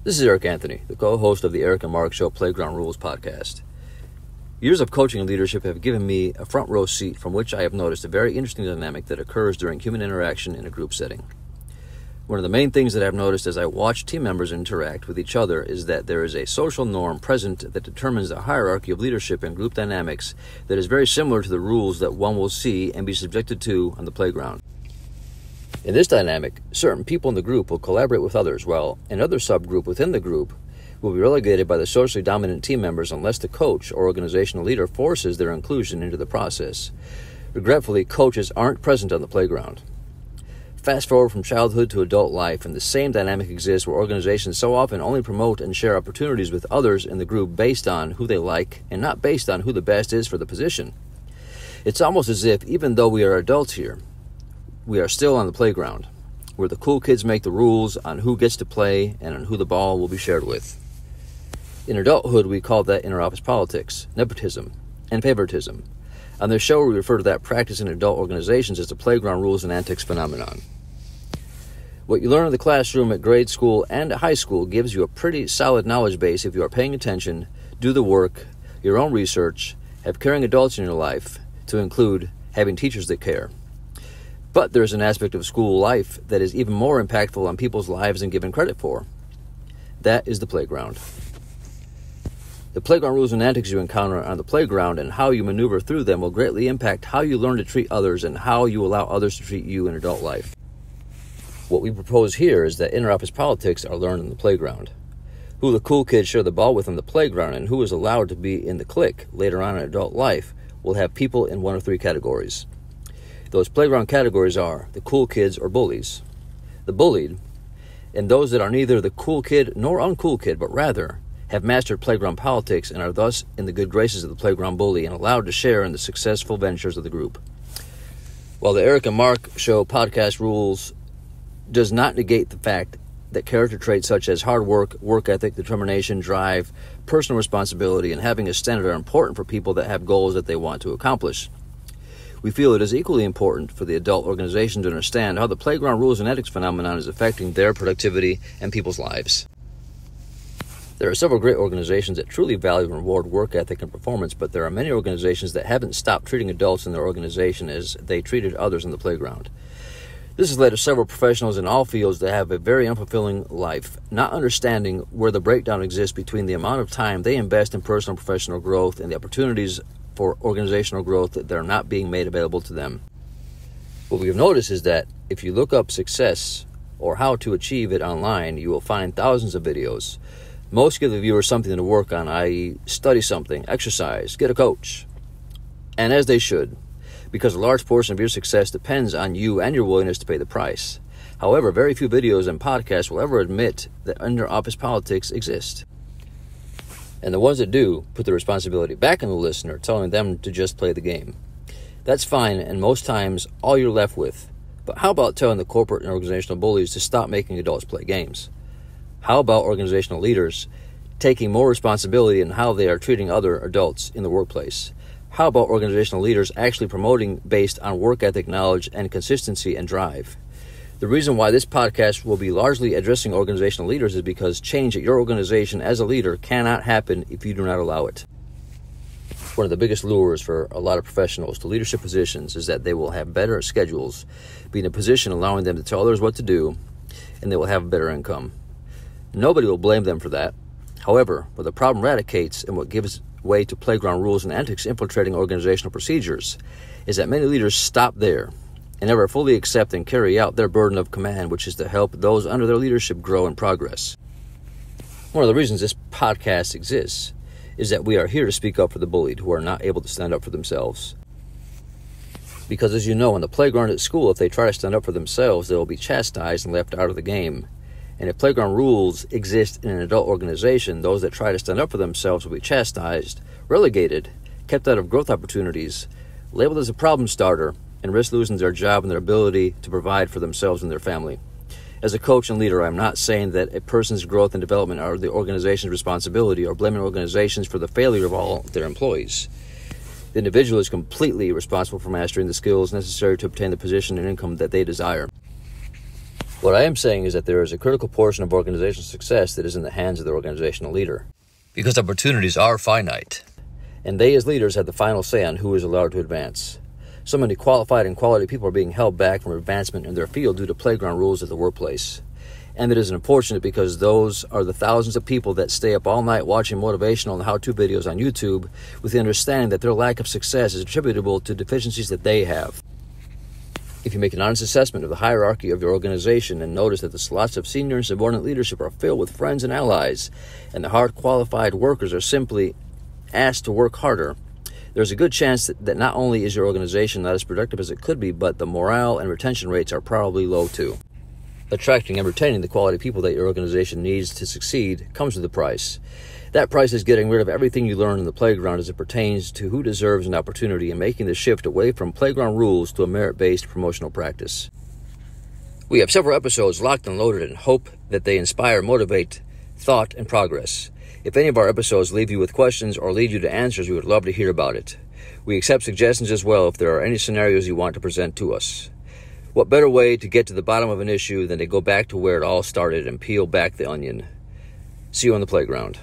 This is Eric Anthony, the co-host of the Eric and Mark Show Playground Rules podcast. Years of coaching and leadership have given me a front row seat from which I have noticed a very interesting dynamic that occurs during human interaction in a group setting. One of the main things that I've noticed as I watch team members interact with each other is that there is a social norm present that determines the hierarchy of leadership and group dynamics that is very similar to the rules that one will see and be subjected to on the playground. In this dynamic, certain people in the group will collaborate with others, while another subgroup within the group will be relegated by the socially dominant team members unless the coach or organizational leader forces their inclusion into the process. Regretfully, coaches aren't present on the playground. Fast forward from childhood to adult life, and the same dynamic exists where organizations so often only promote and share opportunities with others in the group based on who they like and not based on who the best is for the position. It's almost as if, even though we are adults here, we are still on the playground, where the cool kids make the rules on who gets to play and on who the ball will be shared with. In adulthood, we call that inter-office politics, nepotism, and favoritism. On this show, we refer to that practice in adult organizations as the playground rules and antics phenomenon. What you learn in the classroom at grade school and at high school gives you a pretty solid knowledge base if you are paying attention, do the work, your own research, have caring adults in your life, to include having teachers that care. But there's an aspect of school life that is even more impactful on people's lives than given credit for. That is the playground. The playground rules and antics you encounter on the playground and how you maneuver through them will greatly impact how you learn to treat others and how you allow others to treat you in adult life. What we propose here is that inter-office politics are learned in the playground. Who the cool kids share the ball with on the playground and who is allowed to be in the clique later on in adult life will have people in one of three categories. Those playground categories are the cool kids or bullies, the bullied, and those that are neither the cool kid nor uncool kid, but rather have mastered playground politics and are thus in the good graces of the playground bully and allowed to share in the successful ventures of the group. While the Eric and Mark Show podcast rules does not negate the fact that character traits such as hard work, work ethic, determination, drive, personal responsibility, and having a standard are important for people that have goals that they want to accomplish. We feel it is equally important for the adult organization to understand how the playground rules and ethics phenomenon is affecting their productivity and people's lives. There are several great organizations that truly value and reward work ethic and performance, but there are many organizations that haven't stopped treating adults in their organization as they treated others in the playground. This has led to several professionals in all fields that have a very unfulfilling life, not understanding where the breakdown exists between the amount of time they invest in personal and professional growth and the opportunities for organizational growth that are not being made available to them. What we have noticed is that if you look up success or how to achieve it online, you will find thousands of videos. Most give the viewer something to work on, i.e. study something, exercise, get a coach. And as they should, because a large portion of your success depends on you and your willingness to pay the price. However, very few videos and podcasts will ever admit that inter-office politics exist. And the ones that do put the responsibility back on the listener, telling them to just play the game. That's fine, and most times all you're left with. But how about telling the corporate and organizational bullies to stop making adults play games? How about organizational leaders taking more responsibility in how they are treating other adults in the workplace? How about organizational leaders actually promoting based on work ethic, knowledge, and consistency and drive? The reason why this podcast will be largely addressing organizational leaders is because change at your organization as a leader cannot happen if you do not allow it. One of the biggest lures for a lot of professionals to leadership positions is that they will have better schedules, be in a position allowing them to tell others what to do, and they will have a better income. Nobody will blame them for that. However, where the problem radicates and what gives way to playground rules and antics infiltrating organizational procedures is that many leaders stop there and never fully accept and carry out their burden of command, which is to help those under their leadership grow and progress. One of the reasons this podcast exists is that we are here to speak up for the bullied who are not able to stand up for themselves. Because as you know, on the playground at school, if they try to stand up for themselves, they will be chastised and left out of the game. And if playground rules exist in an adult organization, those that try to stand up for themselves will be chastised, relegated, kept out of growth opportunities, labeled as a problem starter, and risk losing their job and their ability to provide for themselves and their family. As a coach and leader, I'm not saying that a person's growth and development are the organization's responsibility or blaming organizations for the failure of all their employees. The individual is completely responsible for mastering the skills necessary to obtain the position and income that they desire. What I am saying is that there is a critical portion of organizational success that is in the hands of the organizational leader. Because opportunities are finite, and they as leaders have the final say on who is allowed to advance. So many qualified and quality people are being held back from advancement in their field due to playground rules at the workplace. And it is unfortunate because those are the thousands of people that stay up all night watching motivational and how-to videos on YouTube with the understanding that their lack of success is attributable to deficiencies that they have. If you make an honest assessment of the hierarchy of your organization and notice that the slots of senior and subordinate leadership are filled with friends and allies, and the hard-qualified workers are simply asked to work harder, there's a good chance that not only is your organization not as productive as it could be, but the morale and retention rates are probably low too. Attracting and retaining the quality people that your organization needs to succeed comes with a price. That price is getting rid of everything you learned in the playground as it pertains to who deserves an opportunity and making the shift away from playground rules to a merit-based promotional practice. We have several episodes locked and loaded and hope that they inspire, motivate, thought, and progress. If any of our episodes leave you with questions or lead you to answers, we would love to hear about it. We accept suggestions as well if there are any scenarios you want to present to us. What better way to get to the bottom of an issue than to go back to where it all started and peel back the onion? See you on the playground.